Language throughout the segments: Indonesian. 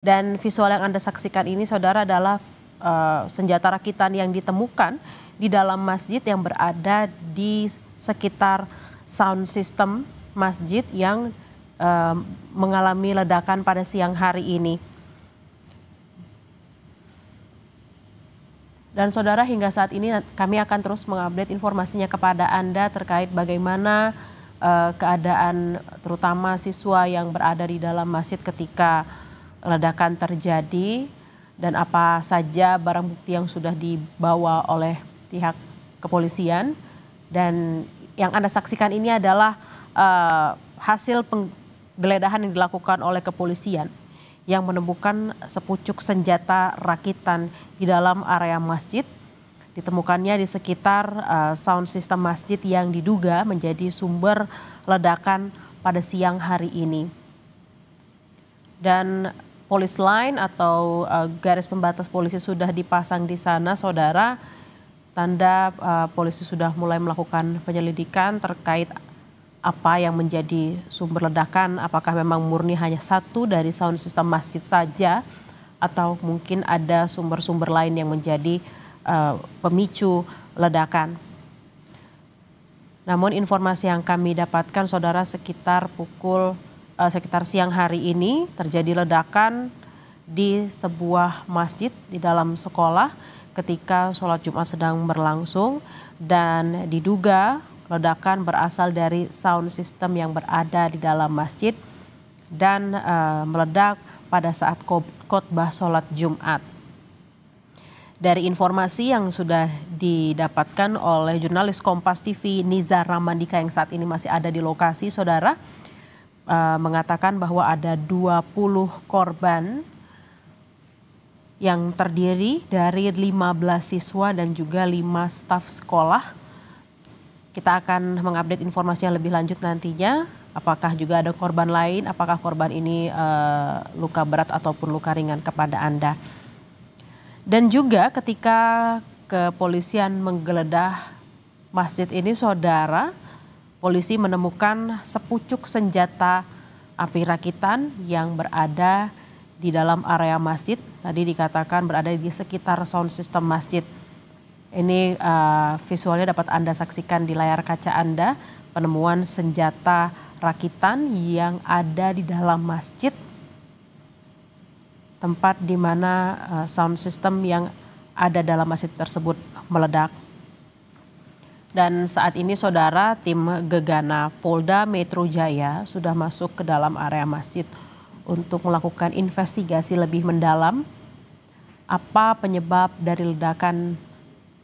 Dan visual yang Anda saksikan ini, saudara, adalah senjata rakitan yang ditemukan di dalam masjid yang berada di sekitar sound system masjid yang mengalami ledakan pada siang hari ini. Dan saudara, hingga saat ini kami akan terus mengupdate informasinya kepada Anda terkait bagaimana keadaan terutama siswa yang berada di dalam masjid ketika ledakan terjadi dan apa saja barang bukti yang sudah dibawa oleh pihak kepolisian. Dan yang Anda saksikan ini adalah hasil penggeledahan yang dilakukan oleh kepolisian yang menemukan sepucuk senjata rakitan di dalam area masjid. Ditemukannya di sekitar sound system masjid yang diduga menjadi sumber ledakan pada siang hari ini. Dan police line atau garis pembatas polisi sudah dipasang di sana, saudara. Tanda polisi sudah mulai melakukan penyelidikan terkait apa yang menjadi sumber ledakan. Apakah memang murni hanya satu dari sound system masjid saja, atau mungkin ada sumber-sumber lain yang menjadi pemicu ledakan. Namun informasi yang kami dapatkan, saudara, sekitar siang hari ini terjadi ledakan di sebuah masjid di dalam sekolah ketika sholat Jumat sedang berlangsung, dan diduga ledakan berasal dari sound system yang berada di dalam masjid dan meledak pada saat khotbah sholat Jumat. Dari informasi yang sudah didapatkan oleh jurnalis Kompas TV Nizar Ramandika yang saat ini masih ada di lokasi, saudara, mengatakan bahwa ada 20 korban yang terdiri dari 15 siswa dan juga 5 staf sekolah. Kita akan mengupdate informasinya lebih lanjut nantinya. Apakah juga ada korban lain, apakah korban ini luka berat ataupun luka ringan kepada Anda. Dan juga ketika kepolisian menggeledah masjid ini, saudara, polisi menemukan sepucuk senjata api rakitan yang berada di dalam area masjid. Tadi dikatakan berada di sekitar sound system masjid. Ini visualnya dapat Anda saksikan di layar kaca Anda, penemuan senjata rakitan yang ada di dalam masjid, tempat di mana sound system yang ada dalam masjid tersebut meledak. Dan saat ini, saudara, tim Gegana Polda Metro Jaya sudah masuk ke dalam area masjid untuk melakukan investigasi lebih mendalam apa penyebab dari ledakan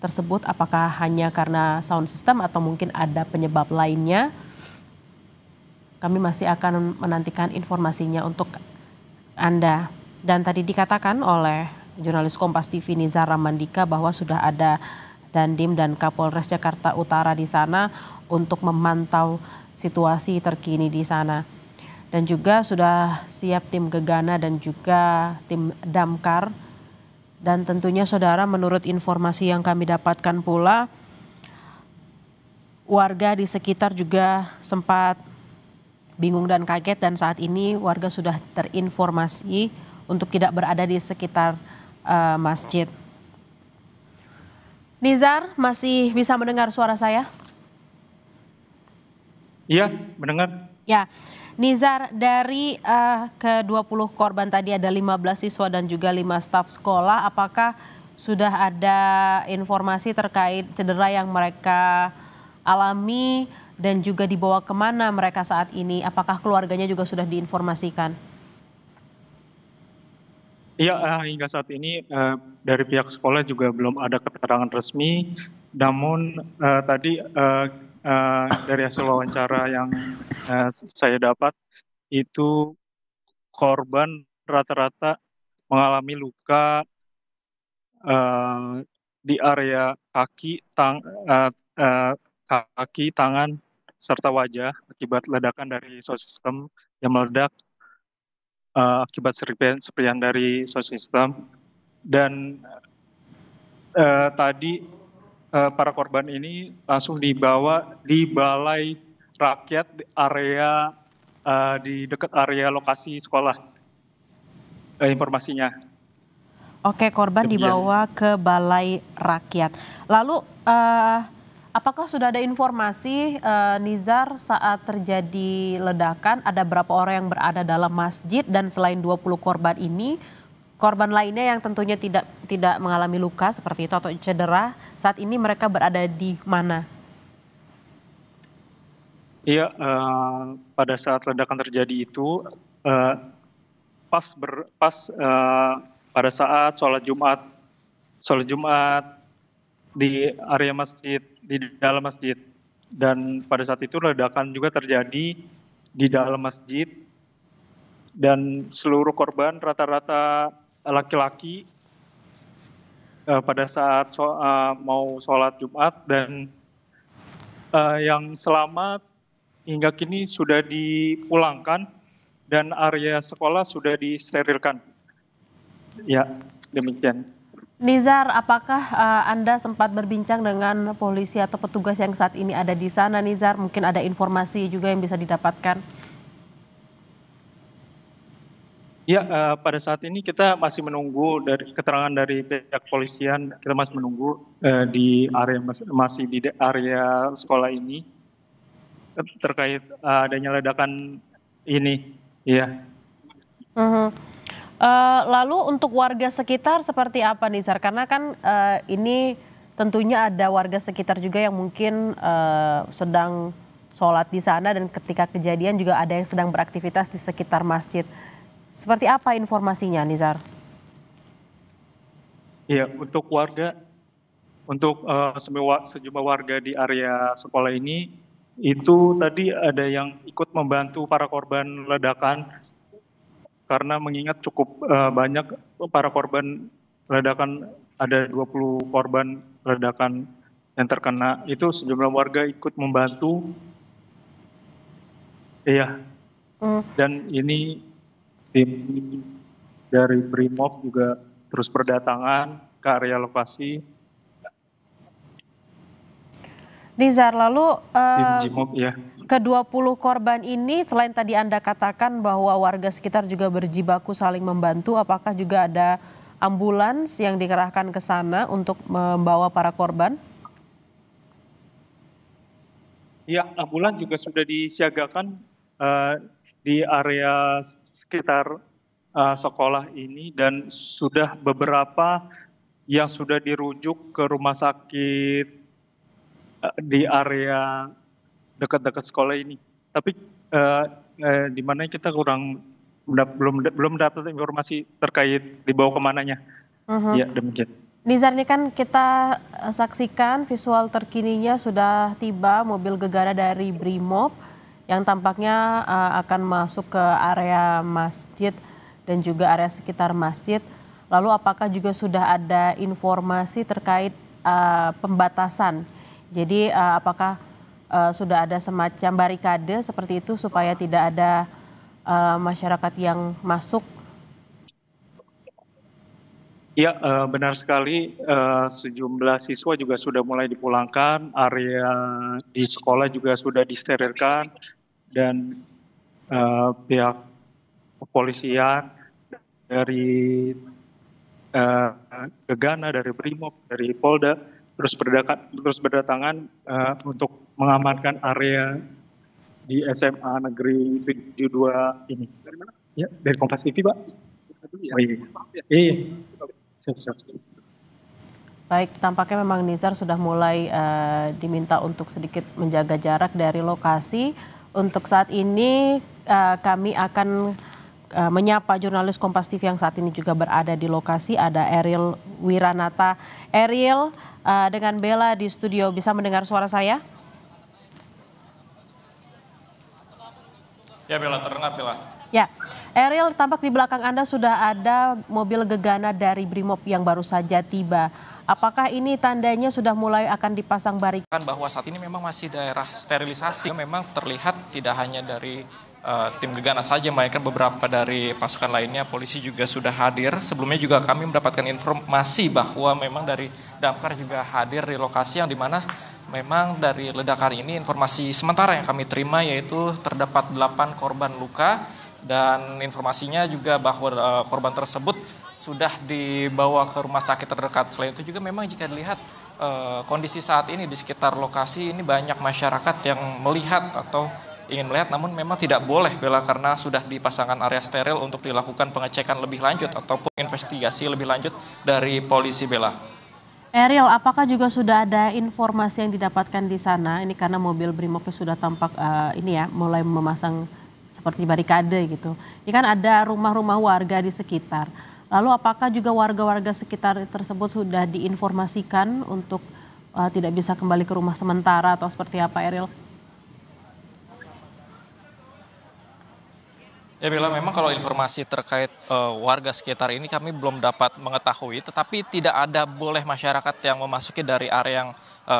tersebut, apakah hanya karena sound system atau mungkin ada penyebab lainnya. Kami masih akan menantikan informasinya untuk Anda. Dan tadi dikatakan oleh jurnalis Kompas TV Nizar Ramandika bahwa sudah ada Dandim dan Kapolres Jakarta Utara di sana untuk memantau situasi terkini di sana. Dan juga sudah siap tim Gegana dan juga tim Damkar. Dan tentunya, saudara, menurut informasi yang kami dapatkan pula, warga di sekitar juga sempat bingung dan kaget, dan saat ini warga sudah terinformasi untuk tidak berada di sekitar masjid. Nizar, masih bisa mendengar suara saya? Iya, mendengar. Ya, Nizar, dari ke-20 korban tadi ada 15 siswa dan juga 5 staf sekolah. Apakah sudah ada informasi terkait cedera yang mereka alami dan juga dibawa kemana mereka saat ini? Apakah keluarganya juga sudah diinformasikan? Iya, hingga saat ini dari pihak sekolah juga belum ada keterangan resmi. Namun tadi dari hasil wawancara yang saya dapat, itu korban rata-rata mengalami luka di area kaki, tangan, serta wajah akibat ledakan dari sound system yang meledak akibat serpihan dari sound system. Dan tadi para korban ini langsung dibawa di balai rakyat area di dekat area lokasi sekolah. informasinya. Oke, korban Demikian. dibawa ke Balai Rakyat. Lalu apakah sudah ada informasi Nizar saat terjadi ledakan ada berapa orang yang berada dalam masjid, dan selain 20 korban ini, korban lainnya yang tentunya tidak mengalami luka seperti itu atau cedera, saat ini mereka berada di mana? Iya, pada saat ledakan terjadi itu eh, pas pada saat sholat Jumat di area masjid, di dalam masjid, dan pada saat itu ledakan juga terjadi di dalam masjid, dan seluruh korban rata-rata laki-laki pada saat mau sholat Jumat, dan yang selamat hingga kini sudah dipulangkan dan area sekolah sudah disterilkan. Ya, demikian. Nizar, apakah Anda sempat berbincang dengan polisi atau petugas yang saat ini ada di sana, Nizar? Mungkin ada informasi juga yang bisa didapatkan. Ya, pada saat ini kita masih menunggu dari keterangan dari pihak polisian. Kita masih menunggu di area masih di area sekolah ini terkait adanya ledakan ini. Ya. Lalu untuk warga sekitar seperti apa, Nizar? Karena kan ini tentunya ada warga sekitar juga yang mungkin sedang sholat di sana, dan ketika kejadian juga ada yang sedang beraktivitas di sekitar masjid. Seperti apa informasinya, Nizar? Ya, untuk sejumlah warga di area sekolah ini, itu tadi ada yang ikut membantu para korban ledakan, karena mengingat cukup banyak para korban ledakan, ada 20 korban ledakan yang terkena, itu sejumlah warga ikut membantu. Iya, dan ini tim dari Brimob juga terus berdatangan ke area lokasi. Nizar, lalu Tim Brimob, ya. ke-20 korban ini selain tadi Anda katakan bahwa warga sekitar juga berjibaku saling membantu, apakah juga ada ambulans yang dikerahkan ke sana untuk membawa para korban? Ya, ambulans juga sudah disiagakan di area sekitar sekolah ini, dan sudah beberapa yang sudah dirujuk ke rumah sakit di area dekat-dekat sekolah ini. Tapi di mana kita belum dapat informasi terkait dibawa kemananya. Ya, demikian. Nizar, ini kan kita saksikan visual terkininya sudah tiba mobil gegana dari Brimob yang tampaknya akan masuk ke area masjid dan juga area sekitar masjid. Lalu apakah juga sudah ada informasi terkait pembatasan? Jadi apakah sudah ada semacam barikade seperti itu supaya tidak ada masyarakat yang masuk? Ya, benar sekali. Sejumlah siswa juga sudah mulai dipulangkan, area di sekolah juga sudah disterilkan, dan pihak kepolisian dari Gegana, dari Brimob, dari Polda terus berdatangan untuk mengamankan area di SMA Negeri 72 ini. Ya, dari Kompas TV, Pak. Oh, iya. Iya. Siap. Baik, tampaknya memang Nizar sudah mulai diminta untuk sedikit menjaga jarak dari lokasi. Untuk saat ini kami akan menyapa jurnalis Kompas TV yang saat ini juga berada di lokasi. Ada Ariel Wiranata. Ariel, dengan Bella di studio, bisa mendengar suara saya? Ya, Bella, terdengar, Bella. Ya, Ariel, tampak di belakang Anda sudah ada mobil gegana dari Brimob yang baru saja tiba. Apakah ini tandanya sudah mulai akan dipasang barikade? Bahwa saat ini memang masih daerah sterilisasi, memang terlihat tidak hanya dari tim gegana saja, melainkan beberapa dari pasukan lainnya. Polisi juga sudah hadir. Sebelumnya juga kami mendapatkan informasi bahwa memang dari Damkar juga hadir di lokasi, yang dimana memang dari ledakan ini informasi sementara yang kami terima yaitu terdapat 8 korban luka. Dan informasinya juga bahwa korban tersebut sudah dibawa ke rumah sakit terdekat. Selain itu juga memang jika dilihat kondisi saat ini di sekitar lokasi ini banyak masyarakat yang melihat atau ingin melihat, namun memang tidak boleh Bella karena sudah dipasangkan area steril untuk dilakukan pengecekan lebih lanjut ataupun investigasi lebih lanjut dari polisi Bella. Ariel, apakah juga sudah ada informasi yang didapatkan di sana? Ini karena mobil Brimopnya sudah tampak mulai memasang seperti barikade gitu. Ini kan ada rumah-rumah warga di sekitar. Lalu apakah juga warga-warga sekitar tersebut sudah diinformasikan untuk tidak bisa kembali ke rumah sementara atau seperti apa, Ariel? Ya Bella, memang kalau informasi terkait warga sekitar ini kami belum dapat mengetahui, tetapi tidak ada boleh masyarakat yang memasuki dari area yang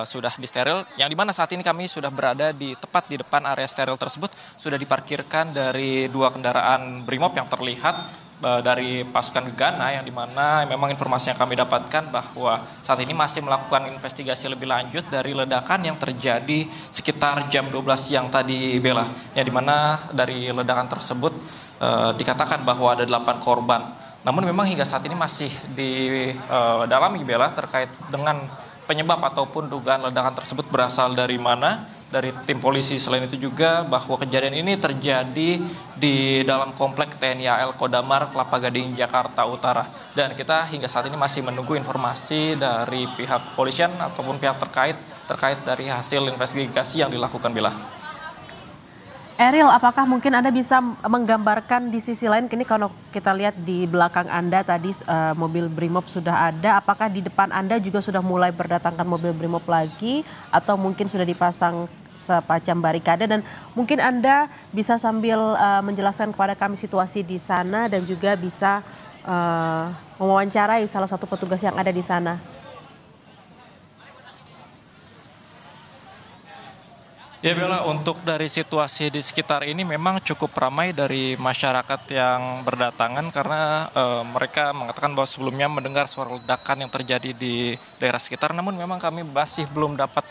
sudah disteril, yang dimana saat ini kami sudah berada tepat di depan area steril tersebut, sudah diparkirkan dari 2 kendaraan Brimob yang terlihat dari pasukan Gegana, yang dimana memang informasi yang kami dapatkan bahwa saat ini masih melakukan investigasi lebih lanjut dari ledakan yang terjadi sekitar jam 12 siang tadi Bella, yang dimana dari ledakan tersebut dikatakan bahwa ada 8 korban. Namun memang hingga saat ini masih didalami Bella terkait dengan penyebab ataupun dugaan ledakan tersebut berasal dari mana dari tim polisi. Selain itu juga bahwa kejadian ini terjadi di dalam komplek TNI AL Kodamar Kelapa Gading Jakarta Utara, dan kita hingga saat ini masih menunggu informasi dari pihak kepolisian ataupun pihak terkait dari hasil investigasi yang dilakukan Bella. Ariel, apakah mungkin Anda bisa menggambarkan di sisi lain, ini kalau kita lihat di belakang Anda tadi mobil Brimob sudah ada, apakah di depan Anda juga sudah mulai berdatangkan mobil Brimob lagi atau mungkin sudah dipasang semacam barikade, dan mungkin Anda bisa sambil menjelaskan kepada kami situasi di sana dan juga bisa mewawancarai salah satu petugas yang ada di sana. Ya Bella, untuk dari situasi di sekitar ini memang cukup ramai dari masyarakat yang berdatangan karena mereka mengatakan bahwa sebelumnya mendengar suara ledakan yang terjadi di daerah sekitar, namun memang kami masih belum dapat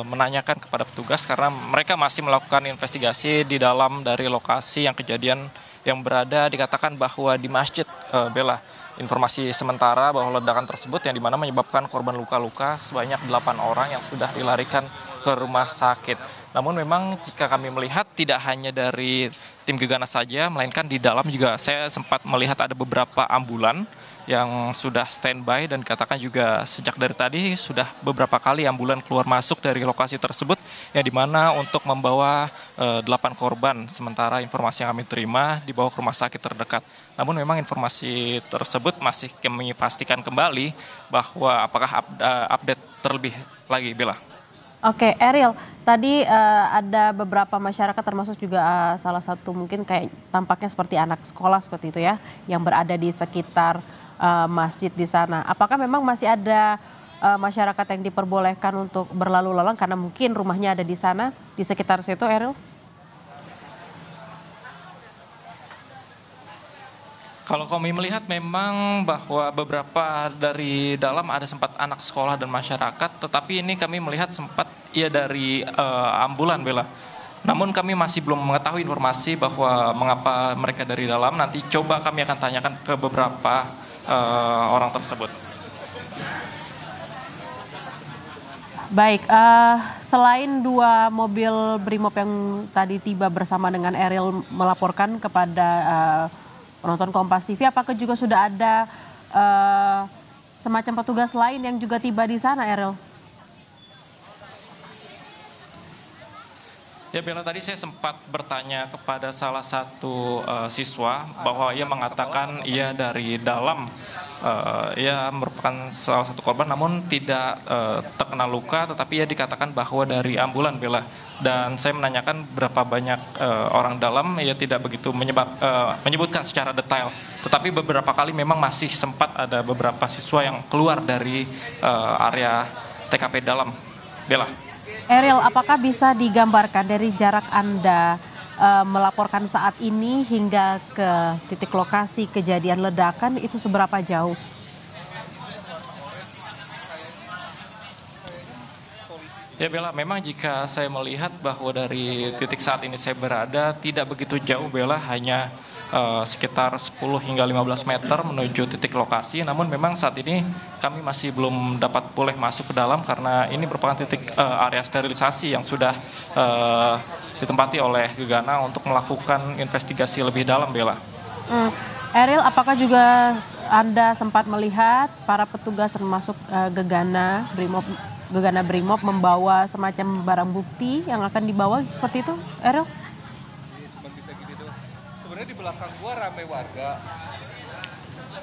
menanyakan kepada petugas karena mereka masih melakukan investigasi di dalam dari lokasi yang kejadian yang berada, dikatakan bahwa di masjid Bella. Informasi sementara bahwa ledakan tersebut yang dimana menyebabkan korban luka-luka sebanyak 8 orang yang sudah dilarikan ke rumah sakit. Namun memang jika kami melihat tidak hanya dari tim Gegana saja, melainkan di dalam juga saya sempat melihat ada beberapa ambulan yang sudah standby, dan dikatakan juga sejak dari tadi sudah beberapa kali ambulan keluar masuk dari lokasi tersebut, yang dimana untuk membawa 8 korban. Sementara informasi yang kami terima dibawa ke rumah sakit terdekat. Namun memang informasi tersebut masih kami pastikan kembali bahwa apakah update terlebih lagi Bella. Oke, Ariel, tadi ada beberapa masyarakat termasuk juga salah satu mungkin kayak tampaknya seperti anak sekolah seperti itu ya, yang berada di sekitar masjid di sana. Apakah memang masih ada masyarakat yang diperbolehkan untuk berlalu lalang karena mungkin rumahnya ada di sana, di sekitar situ, Ariel? Kalau kami melihat memang bahwa beberapa dari dalam ada sempat anak sekolah dan masyarakat, tetapi ini kami melihat sempat dari ambulan Bella. Namun kami masih belum mengetahui informasi bahwa mengapa mereka dari dalam. Nanti coba kami akan tanyakan ke beberapa orang tersebut. Baik, selain 2 mobil Brimob yang tadi tiba bersama dengan Ariel melaporkan kepada penonton Kompas TV, apakah juga sudah ada semacam petugas lain yang juga tiba di sana, Ariel? Ya Bella, tadi saya sempat bertanya kepada salah satu siswa bahwa ia mengatakan ia dari dalam, ia merupakan salah satu korban namun tidak terkena luka, tetapi ia dikatakan bahwa dari ambulan Bella. Dan saya menanyakan berapa banyak orang dalam, ia tidak begitu menyebutkan secara detail. Tetapi beberapa kali memang masih sempat ada beberapa siswa yang keluar dari area TKP dalam Bella. Ariel, apakah bisa digambarkan dari jarak Anda melaporkan saat ini hingga ke titik lokasi kejadian ledakan itu seberapa jauh? Ya Bella, memang jika saya melihat bahwa dari titik saat ini saya berada tidak begitu jauh Bella, hanya sekitar 10 hingga 15 meter menuju titik lokasi. Namun memang saat ini kami masih belum dapat boleh masuk ke dalam karena ini merupakan titik area sterilisasi yang sudah ditempati oleh Gegana untuk melakukan investigasi lebih dalam Bella. Eril, apakah juga Anda sempat melihat para petugas termasuk Gegana Brimob membawa semacam barang bukti yang akan dibawa seperti itu, Eril? Sebenarnya di belakang gua ramai warga.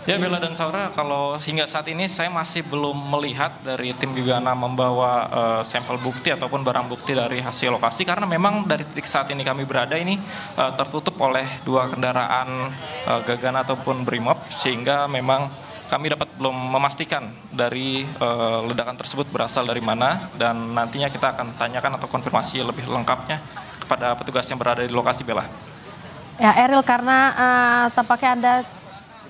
Ya Bella dan Saudara, kalau hingga saat ini saya masih belum melihat dari tim Gegana membawa sampel bukti ataupun barang bukti dari hasil lokasi karena memang dari titik saat ini kami berada ini tertutup oleh 2 kendaraan Gegana ataupun Brimob sehingga memang kami dapat belum memastikan dari ledakan tersebut berasal dari mana dan nantinya kita akan tanyakan atau konfirmasi lebih lengkapnya kepada petugas yang berada di lokasi Bella. Ya Eril, karena tampaknya Anda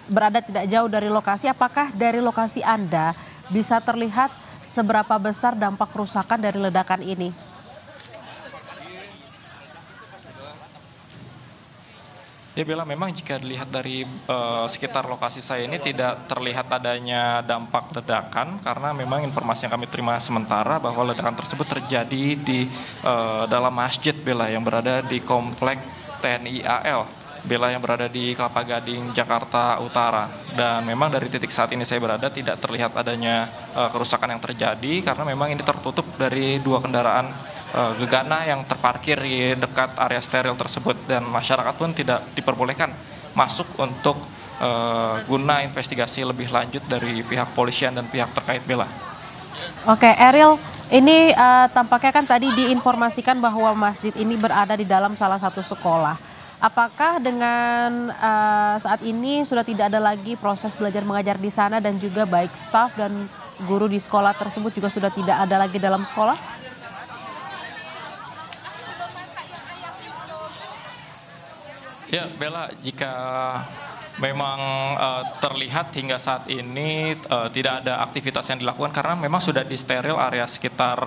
berada tidak jauh dari lokasi, apakah dari lokasi Anda bisa terlihat seberapa besar dampak kerusakan dari ledakan ini? Ya Bella, memang jika dilihat dari sekitar lokasi saya ini tidak terlihat adanya dampak ledakan karena memang informasi yang kami terima sementara bahwa ledakan tersebut terjadi di dalam masjid Bella yang berada di komplek TNI AL Bella yang berada di Kelapa Gading, Jakarta Utara. Dan memang dari titik saat ini saya berada tidak terlihat adanya kerusakan yang terjadi karena memang ini tertutup dari 2 kendaraan Gegana yang terparkir di dekat area steril tersebut dan masyarakat pun tidak diperbolehkan masuk untuk guna investigasi lebih lanjut dari pihak polisian dan pihak terkait Bella. Oke, Eril, ini tampaknya kan tadi diinformasikan bahwa masjid ini berada di dalam salah satu sekolah. Apakah dengan saat ini sudah tidak ada lagi proses belajar mengajar di sana dan juga baik staf dan guru di sekolah tersebut juga sudah tidak ada lagi dalam sekolah? Ya Bella, jika memang terlihat hingga saat ini tidak ada aktivitas yang dilakukan karena memang sudah disteril area sekitar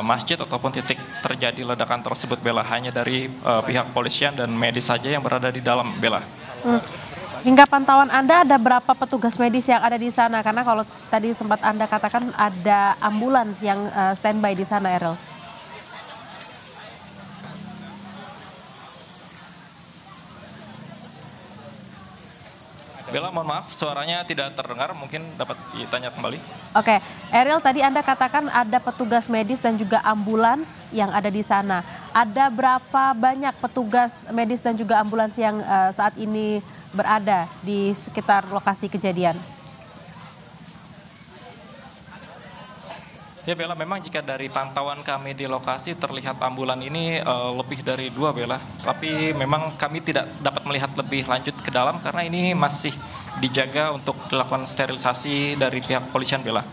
masjid ataupun titik terjadi ledakan tersebut Bella, hanya dari pihak polisian dan medis saja yang berada di dalam Bella. Hingga pantauan Anda ada berapa petugas medis yang ada di sana? Karena kalau tadi sempat Anda katakan ada ambulans yang standby di sana, Eril. Bella, mohon maaf suaranya tidak terdengar, mungkin dapat ditanya kembali. Oke, Eril, tadi Anda katakan ada petugas medis dan juga ambulans yang ada di sana. Ada berapa banyak petugas medis dan juga ambulans yang saat ini berada di sekitar lokasi kejadian? Ya Bella, memang jika dari pantauan kami di lokasi terlihat ambulan ini lebih dari 2 Bella. Tapi memang kami tidak dapat melihat lebih lanjut ke dalam karena ini masih dijaga untuk dilakukan sterilisasi dari pihak polisian Bella.